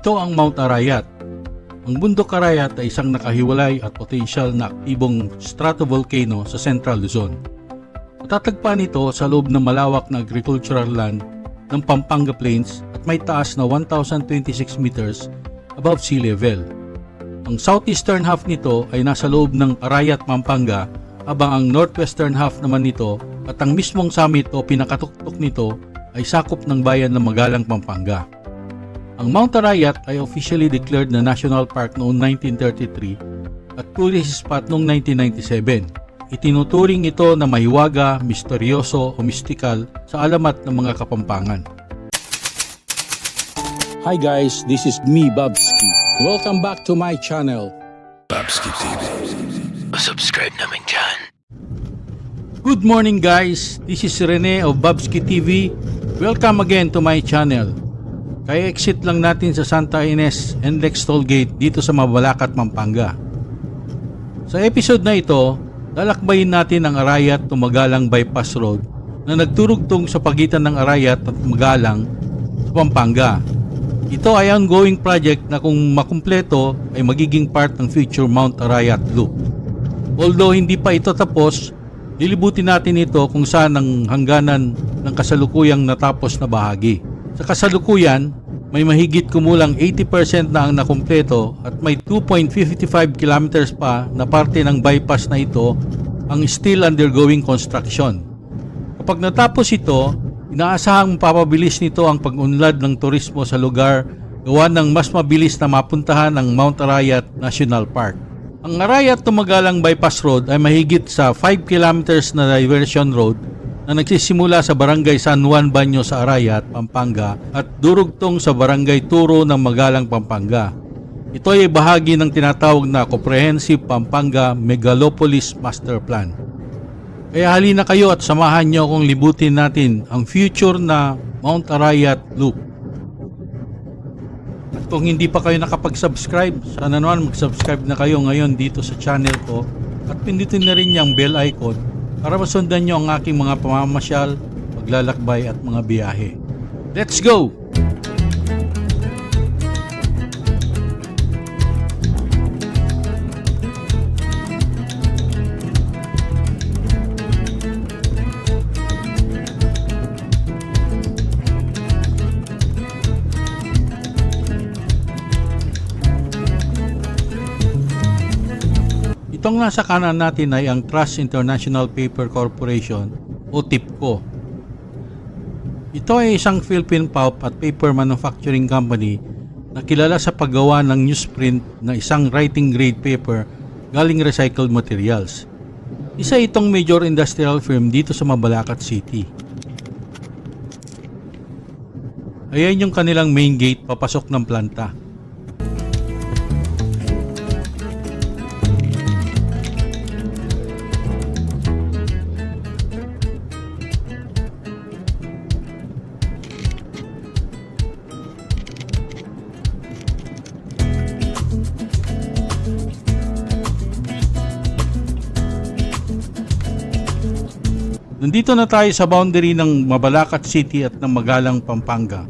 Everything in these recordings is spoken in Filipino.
Ito ang Mount Arayat. Ang bundok Arayat ay isang nakahiwalay at potensyal na aktibong stratovolcano sa Central Luzon. Matatagpuan ito sa loob ng malawak na agricultural land ng Pampanga Plains at may taas na 1,026 meters above sea level. Ang southeastern half nito ay nasa loob ng Arayat, Pampanga, habang ang northwestern half naman nito at ang mismong summit o pinakatuktok nito ay sakop ng bayan ng Magalang, Pampanga. Ang Mount Arayat ay officially declared na National Park noong 1933 at tourist spot noong 1997. Itinuturing ito na mahiwaga, misteryoso o mystical sa alamat ng mga Kapampangan. Hi guys, this is me, Babski. Welcome back to my channel, Babski TV. Subscribe naman dyan. Good morning guys, this is Rene of Babski TV. Welcome again to my channel. Kaya exit lang natin sa Santa Ines and Lex Toll Gate dito sa Mabalacat, Pampanga. Sa episode na ito, lalakbayin natin ang Arayat to Magalang Bypass Road na nagturugtong sa pagitan ng Arayat at Magalang sa Pampanga. Ito ay ongoing project na kung makumpleto ay magiging part ng future Mount Arayat Loop. Although hindi pa ito tapos, lilibutin natin ito kung saan ang hangganan ng kasalukuyang natapos na bahagi. Sa kasalukuyan, may mahigit kumulang 80% na ang nakumpleto at may 2.55 kilometers pa na parte ng bypass na ito ang still undergoing construction. Kapag natapos ito, inaasahang mapapabilis nito ang pag-unlad ng turismo sa lugar gawa ng mas mabilis na mapuntahan ang Mount Arayat National Park. Ang Arayat to Magalang Bypass Road ay mahigit sa 5 kilometers na diversion road na nagsisimula sa Barangay San Juan Banyo sa Arayat, Pampanga at durugtong sa Barangay Turo ng Magalang, Pampanga. Ito ay bahagi ng tinatawag na Comprehensive Pampanga Megalopolis Master Plan. Kaya halina kayo at samahan nyo kung libutin natin ang future na Mount Arayat Loop. At kung hindi pa kayo nakapag-subscribe, sana naman mag-subscribe na kayo ngayon dito sa channel ko at pindutin na rin yung bell icon para masundan nyo ang aking mga pamamasyal, paglalakbay at mga biyahe. Let's go! Itong nasa kanan natin ay ang Trust International Paper Corporation o TIPCO. Ito ay isang Philippine pulp at paper manufacturing company na kilala sa paggawa ng newsprint na isang writing grade paper galing recycled materials. Isa itong major industrial firm dito sa Mabalacat City. Ayan yung kanilang main gate papasok ng planta. Nandito na tayo sa boundary ng Mabalacat City at ng Magalang, Pampanga.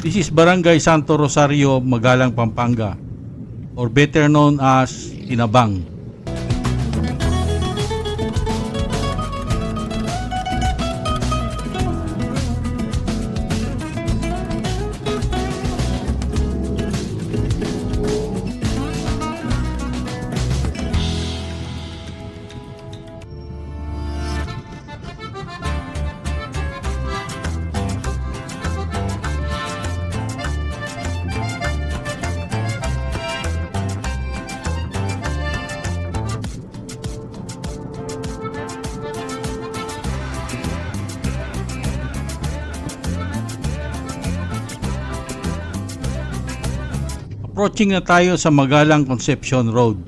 This is Barangay Santo Rosario, Magalang, Pampanga, or better known as Tinabang. Approaching na tayo sa Magalang Concepcion Road.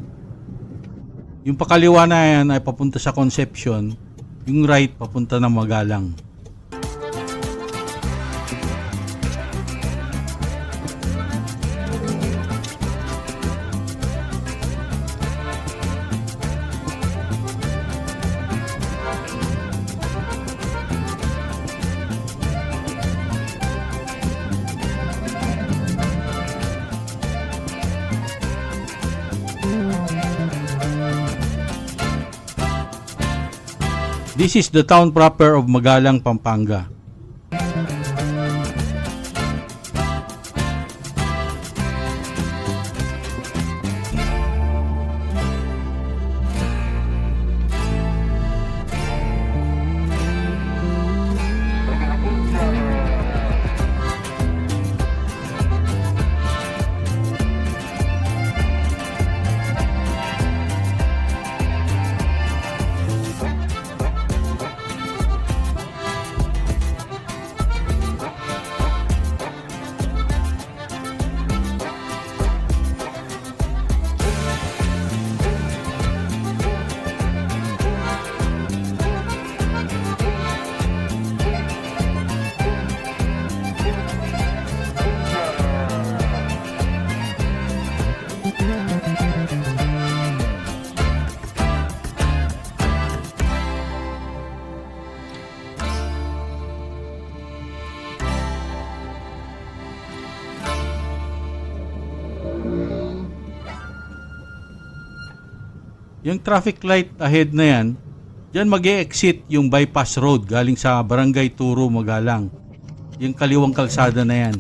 Yung pakaliwa na yan ay papunta sa Concepcion, yung right papunta ng Magalang. This is the town proper of Magalang, Pampanga. Yung traffic light ahead na yan, dyan mag-e-exit yung bypass road galing sa Barangay Turo, Magalang. Yung kaliwang kalsada na yan.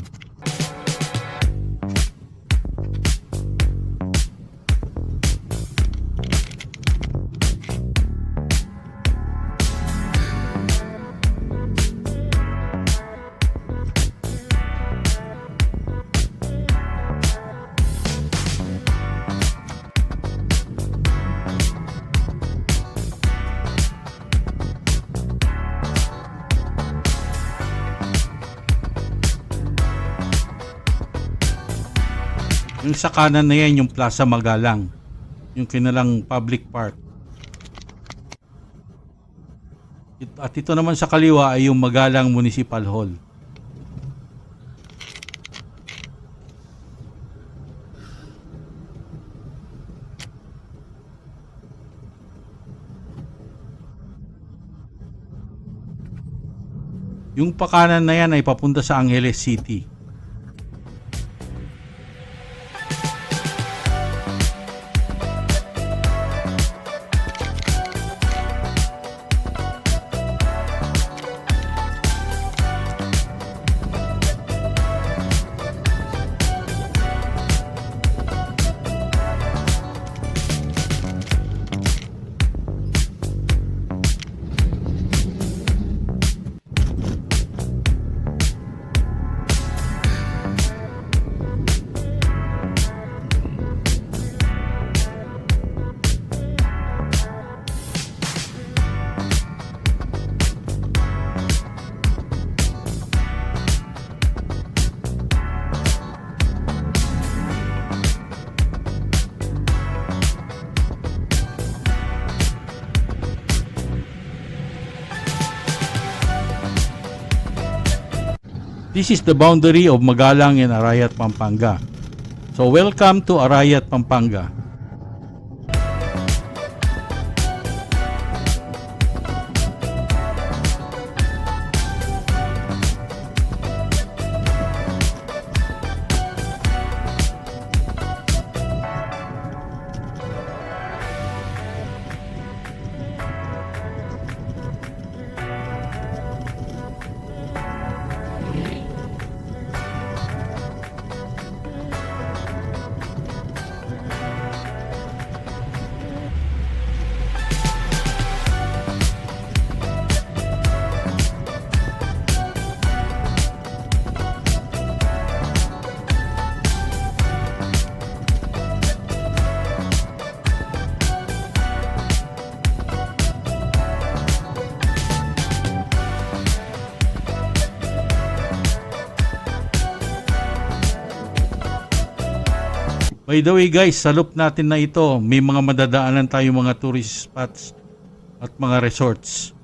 Yung sa kanan na yan, yung Plaza Magalang. Yung kinalang public park. At ito naman sa kaliwa ay yung Magalang Municipal Hall. Yung pakanan na yan ay papunta sa Angeles City. This is the boundary of Magalang and Arayat, Pampanga. So welcome to Arayat, Pampanga. By the way guys, sa loop natin na ito, may mga madadaanan tayo mga tourist spots at mga resorts.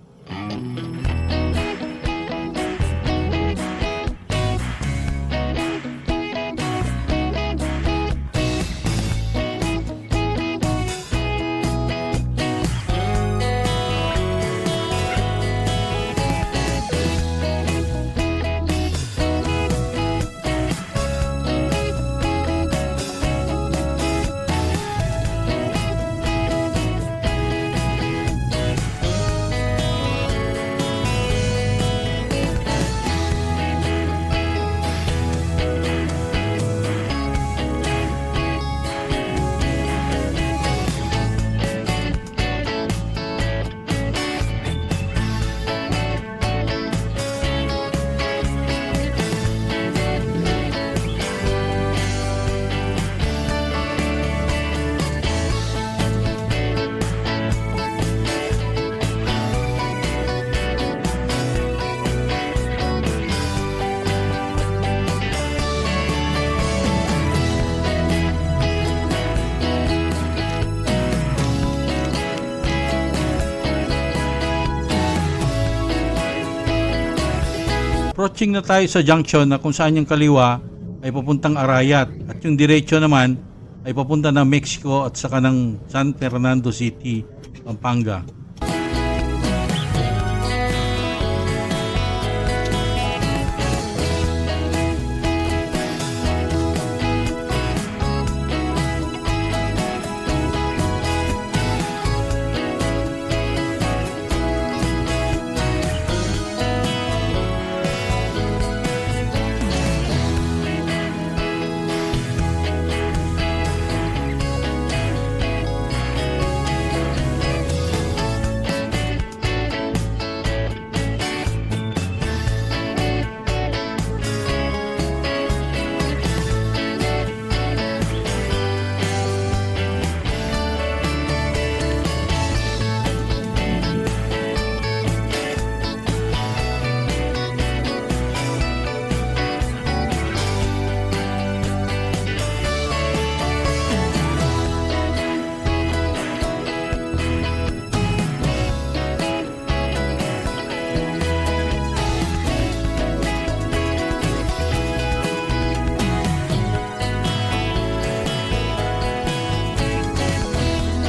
Approaching na tayo sa junction na kung saan yung kaliwa ay papuntang Arayat at yung diretso naman ay papunta ng Mexico at saka ng San Fernando City, Pampanga.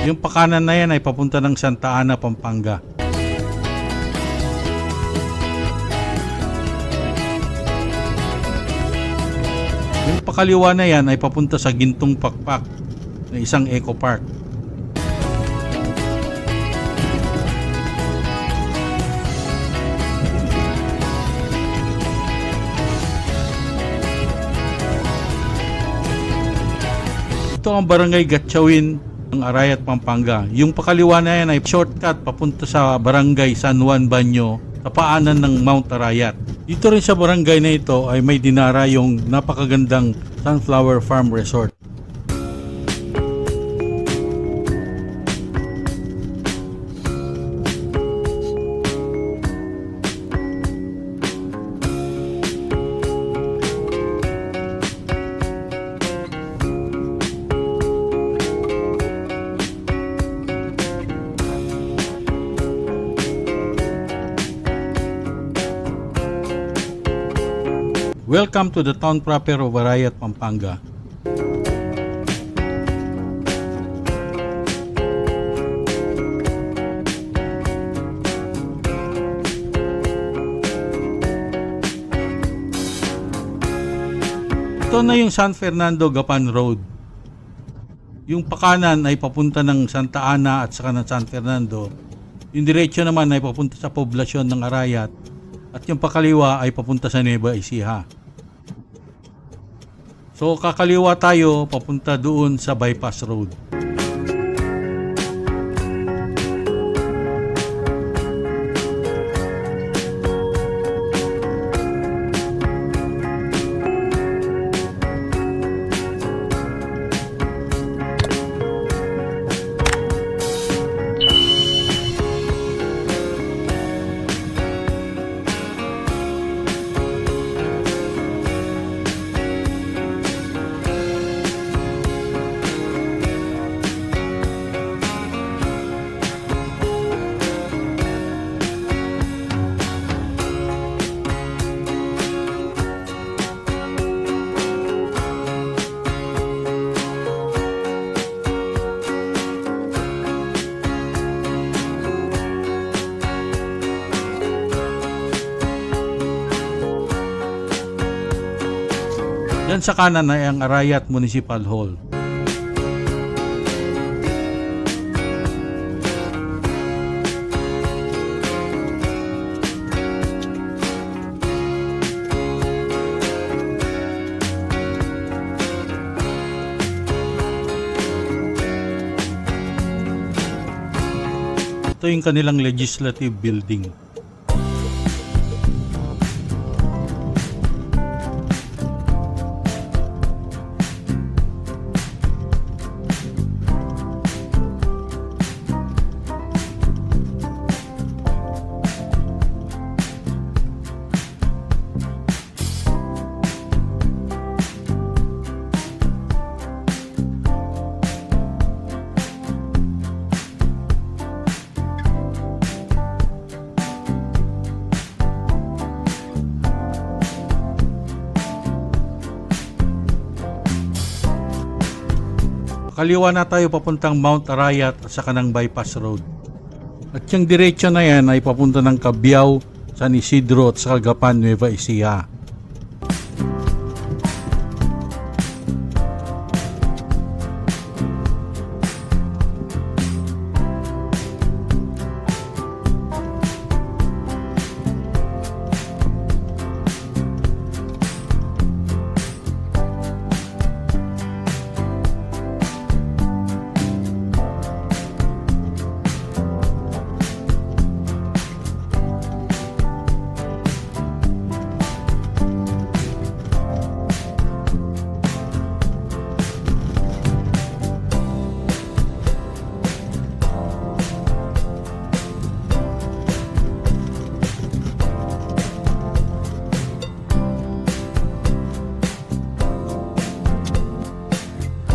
Yung pakanan na yan ay papunta ng Santa Ana, Pampanga. Yung pakaliwa na yan ay papunta sa Gintong Pakpak na isang eco park. Ito ang Barangay Gatchawin ng Arayat, Pampanga. Yung pakaliwa na yan ay shortcut papunta sa Barangay San Juan Banyo sa paanan ng Mount Arayat. Dito rin sa barangay na ito ay may dinara yung napakagandang Sunflower Farm Resort. Welcome to the town proper of Arayat, Pampanga. Ito na yung San Fernando Gapan Road. Yung pakanan ay papunta ng Santa Ana at saka ng San Fernando. Yung diretso naman ay papunta sa poblasyon ng Arayat. At yung pakaliwa ay papunta sa Nueva Ecija. So kakaliwa tayo papunta doon sa Bypass Road. Yan sa kanan ay ang Arayat Municipal Hall. Ito yung kanilang legislative building. Kaliwa na tayo papuntang Mount Arayat at sa kanang bypass road. At yung diretso na yan ay papunta ng Cabiao, San Isidro at sa Cagapan, Nueva Ecija.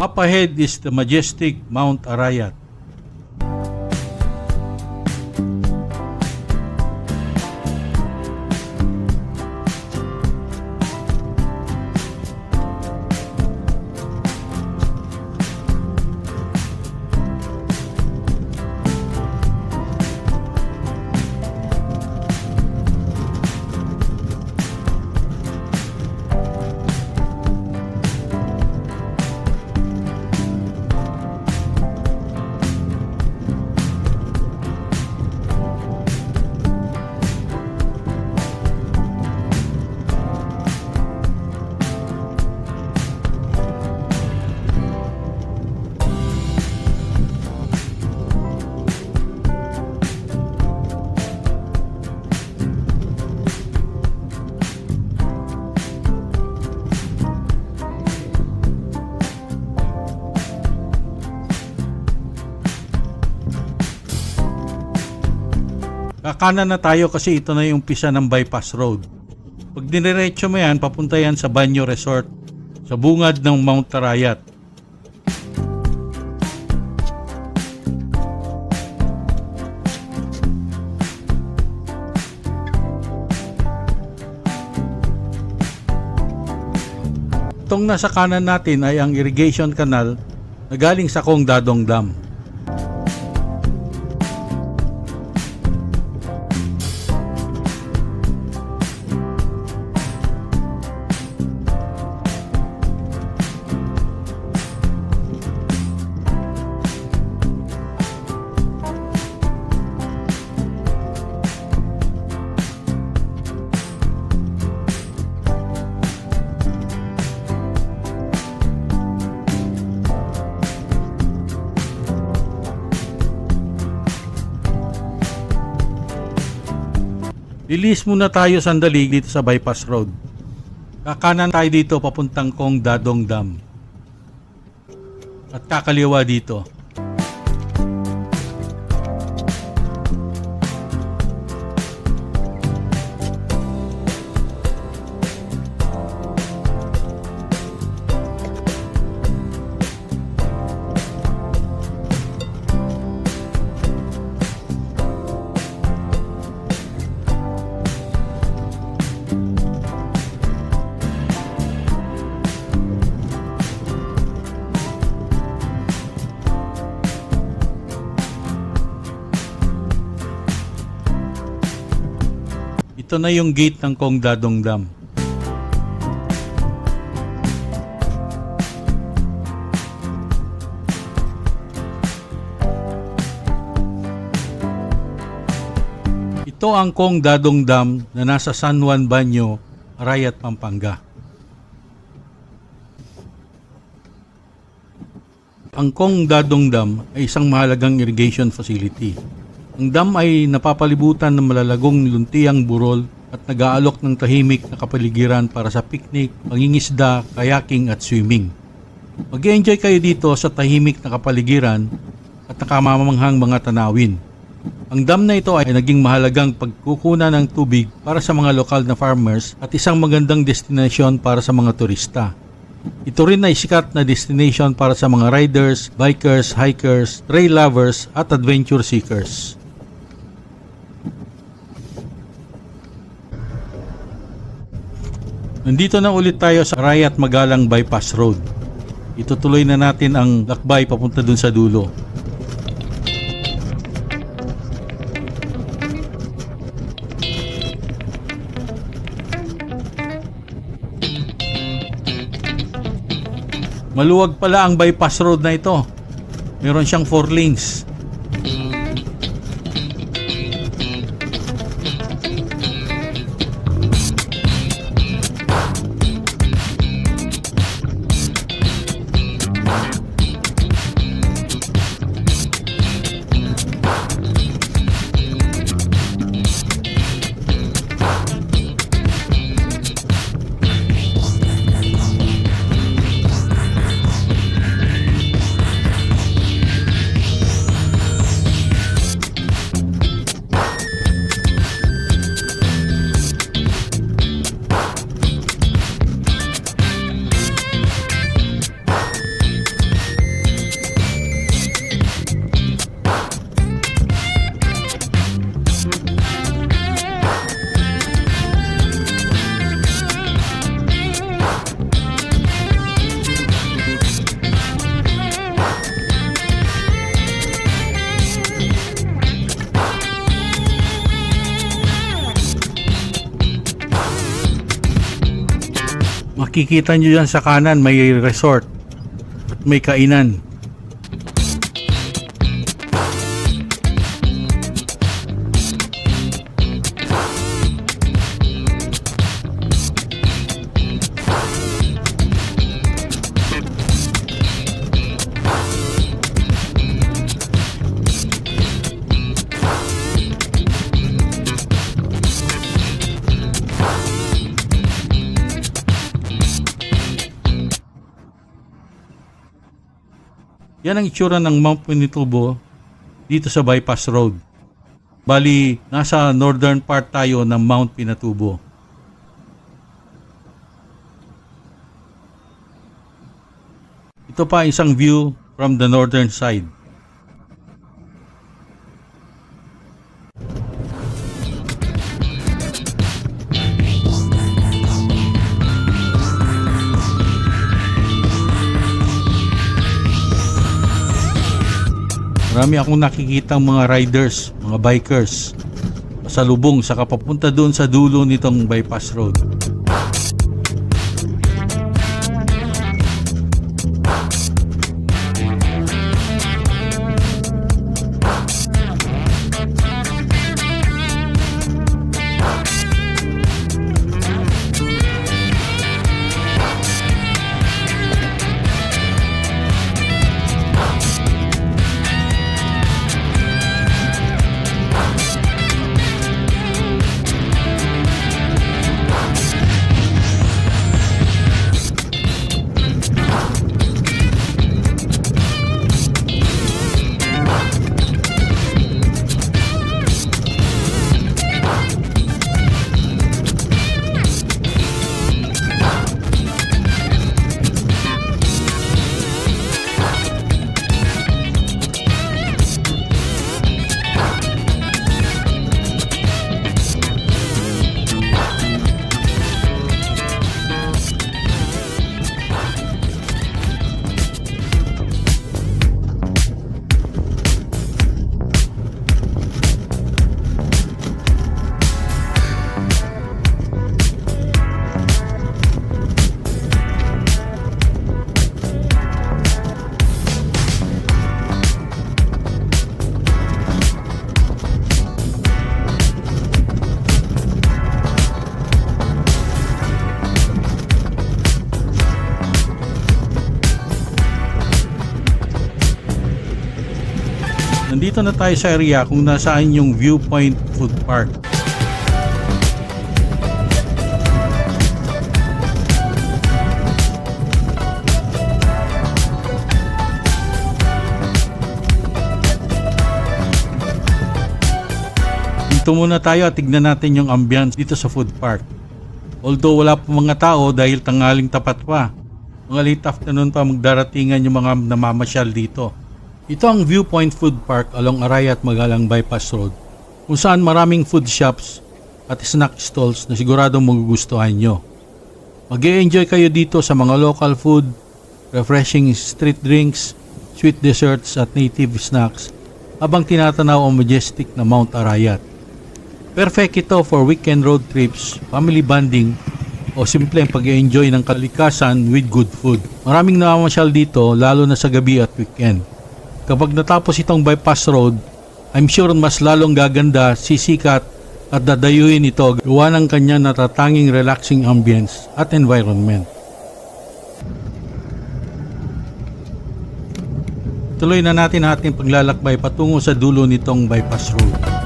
Up ahead is the majestic Mount Arayat. Kakanan na tayo kasi ito na yung umpisa ng bypass road. Pag diniretso mo yan, papunta yan sa Banyo Resort sa bungad ng Mount Arayat. Itong nasa kanan natin ay ang irrigation canal na galing sa Kong Dadong Dam. Lilis muna tayo sandali dito sa bypass road. Kakanan tayo dito papuntang Kong Dadong Dam. At kakaliwa dito. Ito na yung gate ng Kong Dadong Dam. Ito ang Kong Dadong Dam na nasa San Juan Banyo, Arayat, Pampanga. Ang Kong Dadong Dam ay isang mahalagang irrigation facility. Ang dam ay napapalibutan ng malalagong luntiang burol at nag-aalok ng tahimik na kapaligiran para sa picnic, pangingisda, kayaking at swimming. Mag-enjoy kayo dito sa tahimik na kapaligiran at nakamamanghang mga tanawin. Ang dam na ito ay naging mahalagang pagkukunan ng tubig para sa mga lokal na farmers at isang magandang destinasyon para sa mga turista. Ito rin ay sikat na destination para sa mga riders, bikers, hikers, trail lovers at adventure seekers. Nandito na ulit tayo sa Arayat Magalang Bypass Road. Itutuloy na natin ang lakbay papunta dun sa dulo. Maluwag pala ang bypass road na ito. Meron siyang 4 lanes. Makikita nyo dyan sa kanan may resort at may kainan. Yan ang itsura ng Mount Pinatubo dito sa Bypass Road. Bali, nasa northern part tayo ng Mount Pinatubo. Ito pa isang view from the northern side. Marami akong nakikitang mga riders, mga bikers pasalubong sa kapapunta doon sa dulo nitong bypass road. Nandito na tayo sa area kung nasaan yung Viewpoint Food Park. Dito muna tayo at tignan natin yung ambience dito sa food park. Although wala pa mga tao dahil tanghaling tapat pa. Mga late afternoon pa magdaratingan yung mga namamasyal dito. Ito ang Viewpoint Food Park along Araya at Magalang Bypass Road, kung saan maraming food shops at snack stalls na siguradong magugustuhan nyo. Mag-e-enjoy kayo dito sa mga local food, refreshing street drinks, sweet desserts at native snacks habang tinatanaw ang majestic na Mount Arayat. Perfect ito for weekend road trips, family bonding, o simpleng pag-enjoy ng kalikasan with good food. Maraming namamasyal dito lalo na sa gabi at weekend. Kapag natapos itong bypass road, I'm sure mas lalong gaganda, sisikat at dadayuin ito gawa ng kanyang natatanging relaxing ambience at environment. Tuloy na natin ating paglalakbay patungo sa dulo nitong bypass road.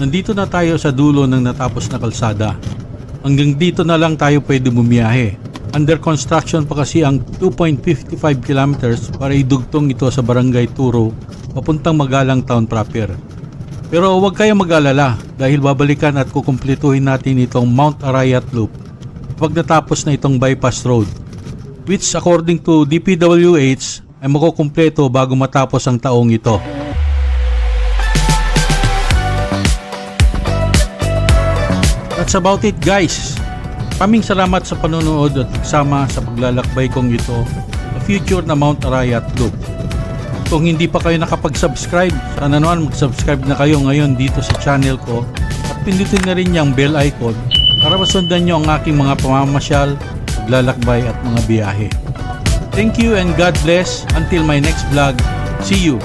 Nandito na tayo sa dulo ng natapos na kalsada. Hanggang dito na lang tayo pwede bumiyahe. Under construction pa kasi ang 2.55 kilometers para idugtong ito sa Barangay Turo papuntang Magalang Town proper. Pero huwag kayong mag-alala dahil babalikan at kukumpletuhin natin itong Mount Arayat Loop kapag natapos na itong bypass road, which according to DPWH ay makukumpleto bago matapos ang taong ito. That's about it guys. Maraming salamat sa panonood at pagsama sa paglalakbay kong ito sa future na Mount Arayat Loop. Kung hindi pa kayo nakapag-subscribe, sana naman mag-subscribe na kayo ngayon dito sa channel ko at pindutin na rin yung bell icon para masundan nyo ang aking mga pamamasyal, paglalakbay at mga biyahe. Thank you and God bless. Until my next vlog. See you.